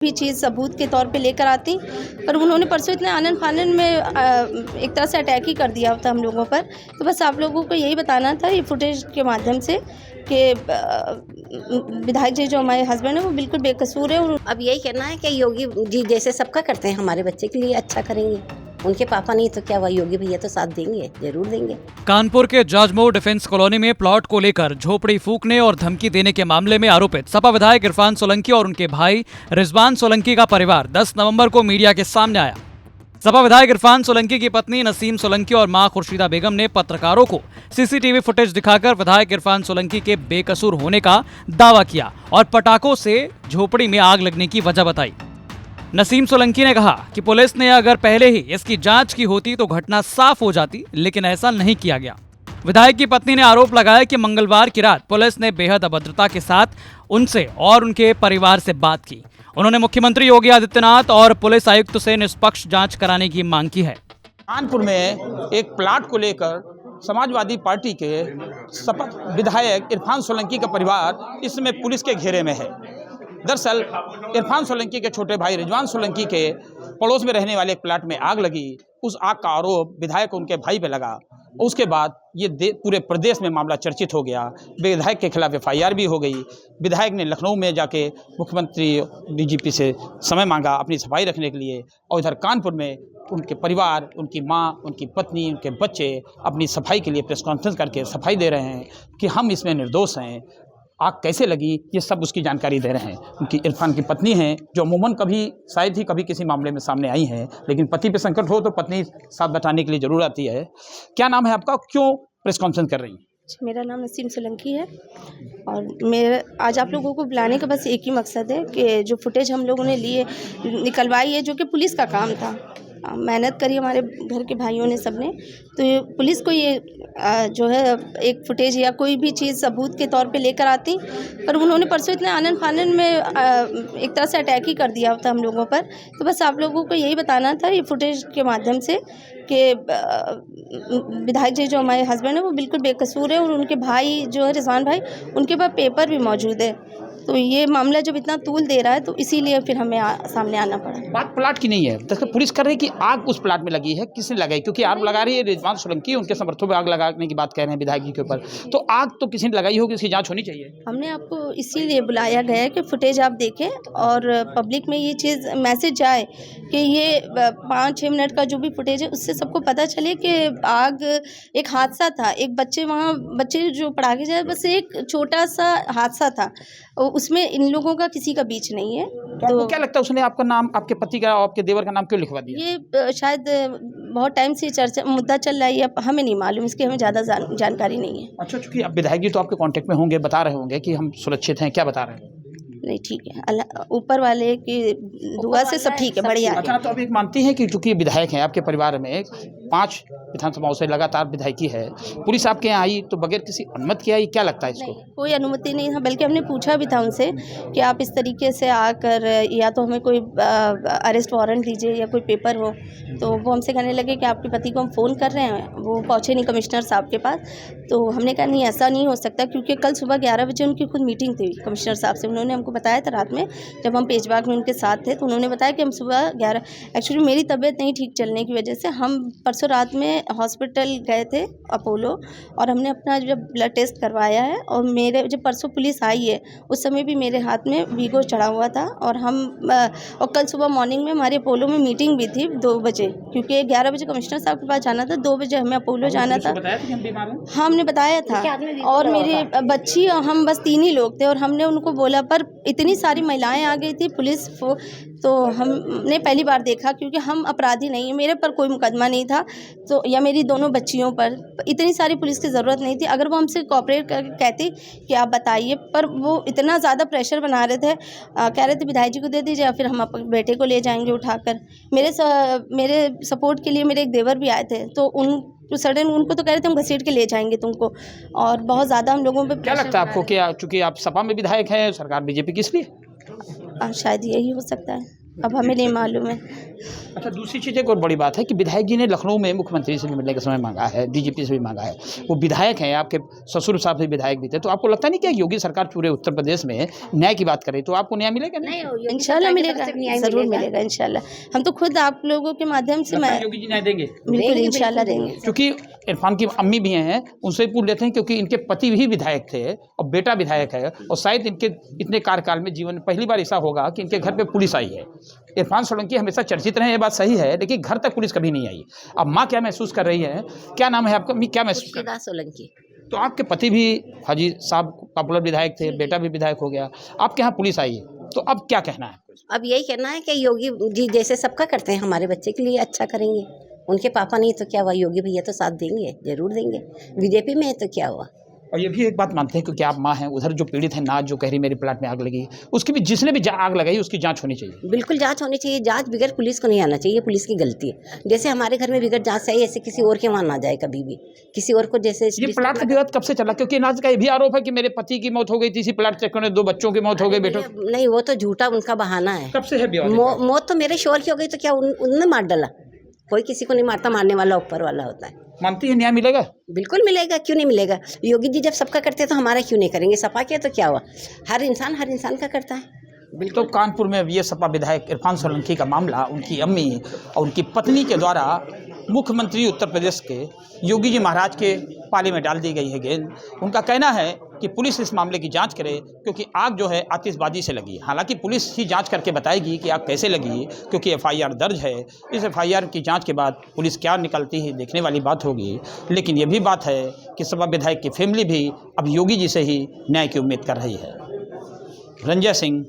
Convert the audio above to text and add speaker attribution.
Speaker 1: भी चीज़ सबूत के तौर पे लेकर आती, पर उन्होंने परसों इतने आनन फानन में एक तरह से अटैक ही कर दिया था हम लोगों पर। तो बस आप लोगों को यही बताना था ये फुटेज के माध्यम से कि विधायक जी जो हमारे हस्बैंड हैं वो बिल्कुल बेकसूर है। और
Speaker 2: अब यही कहना है कि योगी जी जैसे सबका करते हैं, हमारे बच्चे के लिए अच्छा करेंगे। उनके पापा नहीं तो क्या हुआ, योगी भैया तो साथ देंगे, जरूर देंगे।
Speaker 3: कानपुर के जाजमऊ डिफेंस कॉलोनी में प्लॉट को लेकर झोपड़ी फूंकने और धमकी देने के मामले में आरोपित सपा विधायक इरफान सोलंकी और उनके भाई रिजवान सोलंकी का परिवार 10 नवंबर को मीडिया के सामने आया। सपा विधायक इरफान सोलंकी की पत्नी नसीम सोलंकी और मां खुर्शीदा बेगम ने पत्रकारों को सीसीटीवी फुटेज दिखाकर विधायक इरफान सोलंकी के बेकसूर होने का दावा किया और पटाखों से झोपड़ी में आग लगने की वजह बताई। नसीम सोलंकी ने कहा कि पुलिस ने अगर पहले ही इसकी जांच की होती तो घटना साफ हो जाती, लेकिन ऐसा नहीं किया गया। विधायक की पत्नी ने आरोप लगाया कि मंगलवार की रात पुलिस ने बेहद अभद्रता के साथ उनसे और उनके परिवार से बात की। उन्होंने मुख्यमंत्री योगी आदित्यनाथ और पुलिस आयुक्त से निष्पक्ष जांच कराने की मांग की है।
Speaker 4: कानपुर में एक प्लाट को लेकर समाजवादी पार्टी के सपा विधायक इरफान सोलंकी का परिवार इसमें पुलिस के घेरे में है। दरअसल इरफान सोलंकी के छोटे भाई रिजवान सोलंकी के पड़ोस में रहने वाले एक प्लाट में आग लगी। उस आग का आरोप विधायक उनके भाई पे लगा। उसके बाद ये पूरे प्रदेश में मामला चर्चित हो गया। विधायक के खिलाफ FIR भी हो गई। विधायक ने लखनऊ में जाके मुख्यमंत्री DGP से समय मांगा अपनी सफाई रखने के लिए, और इधर कानपुर में उनके परिवार, उनकी माँ, उनकी पत्नी, उनके बच्चे अपनी सफाई के लिए प्रेस कॉन्फ्रेंस करके सफाई दे रहे हैं कि हम इसमें निर्दोष हैं। आग कैसे लगी ये सब उसकी जानकारी दे रहे हैं। उनकी इरफान की पत्नी हैं जो अमूमन कभी शायद ही कभी किसी मामले में सामने आई हैं, लेकिन पति पे संकट हो तो पत्नी साथ बताने के लिए जरूर आती है। क्या नाम है आपका, क्यों प्रेस कॉन्फ्रेंस कर रही हैं?
Speaker 1: मेरा नाम नसीम सोलंकी है और मेरा आज आप लोगों को बुलाने का बस एक ही मकसद है कि जो फुटेज हम लोगों ने लिए निकलवाई है, जो कि पुलिस का काम था, मेहनत करी हमारे घर के भाइयों ने सबने, तो ये पुलिस को ये जो है एक फुटेज या कोई भी चीज़ सबूत के तौर पे लेकर आती, पर उन्होंने परसों इतने आनन फानन में एक तरह से अटैक ही कर दिया था हम लोगों पर। तो बस आप लोगों को यही बताना था ये फुटेज के माध्यम से कि विधायक जी जो हमारे हस्बैंड हैं वो बिल्कुल बेकसूर है और उनके भाई जो है रिजवान भाई, उनके पास पेपर भी मौजूद है। तो ये मामला जब इतना तूल दे रहा है तो इसीलिए फिर हमें सामने आना पड़ा।
Speaker 4: बात प्लाट की नहीं है, तो पुलिस कर रही है कि आग उस प्लाट में लगी है, किसने लगाई? क्योंकि आग लगा रही है रिजवान सोलंकी, उनके समर्थकों में आग लगाने की बात कह रहे हैं विधायक जी के ऊपर, तो आग तो किसी ने लगाई होगी, इसकी जांच होनी चाहिए।
Speaker 1: हमने आपको इसीलिए बुलाया गया है कि फुटेज आप देखें और पब्लिक में ये चीज़ मैसेज जाए कि ये 5-6 मिनट का जो भी फुटेज है उससे सबको पता चले कि आग एक हादसा था, एक बच्चे जो पटाखे जाए, बस एक छोटा सा हादसा था, उसमें इन लोगों का किसी का बीच नहीं है।
Speaker 4: तो क्या लगता है उसने आपका नाम, आपके पति का और आपके देवर का नाम क्यों लिखवा दिया?
Speaker 1: ये शायद बहुत टाइम से चर्चा मुद्दा चल रहा है, ये हमें नहीं मालूम, इसकी हमें ज़्यादा जानकारी नहीं है।
Speaker 4: अच्छा, चूंकि अब विधायक जी तो आपके कांटेक्ट में होंगे, बता रहे होंगे कि हम सुरक्षित हैं, क्या बता रहे हैं?
Speaker 1: नहीं, ठीक है, अल्लाह ऊपर वाले की दुआ से सब ठीक है, बढ़िया है।
Speaker 4: अच्छा, तो अब एक मानती हैं कि चूंकि विधायक हैं आपके परिवार में, 5 विधानसभाओं से लगातार विधायकी है, पुलिस आपके यहाँ आई तो बगैर किसी अनुमति के आई, क्या लगता है इसको?
Speaker 1: कोई अनुमति नहीं था, बल्कि हमने पूछा भी था उनसे कि आप इस तरीके से आकर या तो हमें कोई अरेस्ट वारंट दीजिए या कोई पेपर हो, तो वो हमसे कहने लगे कि आपके पति को हम फ़ोन कर रहे हैं, वो पहुँचे नहीं कमिश्नर साहब के पास। तो हमने कहा नहीं, ऐसा नहीं हो सकता, क्योंकि कल सुबह 11 बजे उनकी खुद मीटिंग थी कमिश्नर साहब से। उन्होंने हमको बताया था रात में, जब हम पेजबाग में उनके साथ थे, तो उन्होंने बताया कि हम सुबह 11, एक्चुअली मेरी तबीयत नहीं ठीक चलने की वजह से हम परसों रात में हॉस्पिटल गए थे अपोलो, और हमने अपना जब ब्लड टेस्ट करवाया है, और मेरे जब परसों पुलिस आई है उस समय भी मेरे हाथ में वीगो चढ़ा हुआ था, और कल सुबह मॉर्निंग में हमारे अपोलो में मीटिंग भी थी 2 बजे, क्योंकि 11 बजे कमिश्नर साहब के पास जाना था, 2 बजे हमें अपोलो जाना था। हाँ, हमने बताया था, और मेरे बच्ची और हम बस 3 ही लोग थे, और हमने उनको बोला, पर इतनी सारी महिलाएं आ गई थी पुलिस, तो हमने पहली बार देखा, क्योंकि हम अपराधी नहीं हैं, मेरे पर कोई मुकदमा नहीं था, तो या मेरी दोनों बच्चियों पर इतनी सारी पुलिस की ज़रूरत नहीं थी। अगर वो हमसे कोऑपरेट करके कहती कि आप बताइए, पर वो इतना ज़्यादा प्रेशर बना रहे थे, कह रहे थे विधायक जी को दे दीजिए या फिर हम अपने बेटे को ले जाएंगे उठाकर। मेरे सपोर्ट के लिए मेरे एक देवर भी आए थे, तो सडन उनको तो कह रहे थे हम घसीट के ले जाएंगे तुमको, और बहुत ज़्यादा हम लोगों पे।
Speaker 4: क्या लगता है आपको कि चूंकि आप सपा में विधायक हैं, सरकार BJP किस लिए?
Speaker 1: शायद यही हो सकता है। अब हमें नहीं मालूम है।
Speaker 4: अच्छा, दूसरी चीज़ एक और बड़ी बात है कि विधायक जी ने लखनऊ में मुख्यमंत्री से भी मिलने का समय मांगा है, डीजीपी से भी मांगा है। वो विधायक हैं, आपके ससुर साहब भी विधायक भी थे, तो आपको लगता नहीं कि योगी सरकार पूरे उत्तर प्रदेश में न्याय की बात करे तो आपको न्याय मिलेगा? नहीं,
Speaker 1: इंशाल्लाह मिलेगा, ज़रूर मिलेगा इंशाल्लाह। हम तो खुद आप लोगों के माध्यम से मैं
Speaker 4: योगी जी न्याय देंगे,
Speaker 1: बिल्कुल इंशाल्लाह देंगे।
Speaker 4: क्योंकि इरफान की अम्मी भी हैं, उनसे पूछ लेते हैं, क्योंकि इनके पति भी विधायक थे और बेटा विधायक है, और शायद इनके इतने कार्यकाल में जीवन में पहली बार ऐसा होगा कि इनके घर पे पुलिस आई है। इरफान सोलंकी हमेशा चर्चित रहे, ये बात सही है, लेकिन घर तक पुलिस कभी नहीं आई। अब माँ क्या महसूस कर रही है? क्या नाम है आपका? क्या महसूस कर?
Speaker 2: सोलंकी।
Speaker 4: तो आपके पति भी हाजी साहब पॉपुलर विधायक थे, बेटा भी विधायक हो गया, आपके यहाँ पुलिस आई है, तो अब क्या कहना है?
Speaker 2: अब यही कहना है कि योगी जी जैसे सबका करते हैं हमारे बच्चे के लिए अच्छा करेंगे। उनके पापा नहीं तो क्या हुआ, योगी भैया तो साथ देंगे, जरूर देंगे। बीजेपी में है तो क्या हुआ।
Speaker 4: और ये भी एक बात मानते हैं, क्योंकि आप माँ हैं, उधर जो पीड़ित है नाज, जो कह रही मेरे प्लाट में आग लगी, उसकी भी जिसने भी आग लगाई उसकी जांच होनी चाहिए।
Speaker 2: बिल्कुल जांच होनी चाहिए। जांच बगैर पुलिस को नहीं आना चाहिए, पुलिस की गलती है। जैसे हमारे घर में बगैर जांच से आई, ऐसे किसी और के वहाँ ना जाए कभी भी, किसी और को। जैसे
Speaker 4: ये प्लाट का विवाद कब से चला? क्योंकि नाज का ये भी आरोप है कि मेरे पति की मौत हो गई थी इसी प्लाट चक्कर में, 2 बच्चों की मौत हो गई। बेटो
Speaker 2: नहीं, वो तो झूठा उनका बहाना है।
Speaker 4: कब से है विवाद?
Speaker 2: मौत तो मेरे शोर की हो गई तो क्या उनने मार डाला? कोई किसी को नहीं मारता, मारने वाला ऊपर वाला होता है।
Speaker 4: मानती है न्याय मिलेगा?
Speaker 2: बिल्कुल मिलेगा, क्यों नहीं मिलेगा। योगी जी जब सबका करते हैं तो हमारा क्यों नहीं करेंगे? सपा किया तो क्या हुआ, हर इंसान का करता है।
Speaker 4: बिल्कुल। कानपुर में ये सपा विधायक इरफान सोलंकी का मामला, उनकी अम्मी और उनकी पत्नी के द्वारा मुख्यमंत्री उत्तर प्रदेश के योगी जी महाराज के पाले में डाल दी गई है गेंद। उनका कहना है कि पुलिस इस मामले की जांच करे, क्योंकि आग जो है आतिशबाजी से लगी। हालांकि पुलिस ही जांच करके बताएगी कि आग कैसे लगी, क्योंकि एफआईआर दर्ज है। इस एफआईआर की जांच के बाद पुलिस क्या निकलती है देखने वाली बात होगी। लेकिन ये भी बात है कि सपा विधायक की फैमिली भी अब योगी जी से ही न्याय की उम्मीद कर रही है। रंजय सिंह,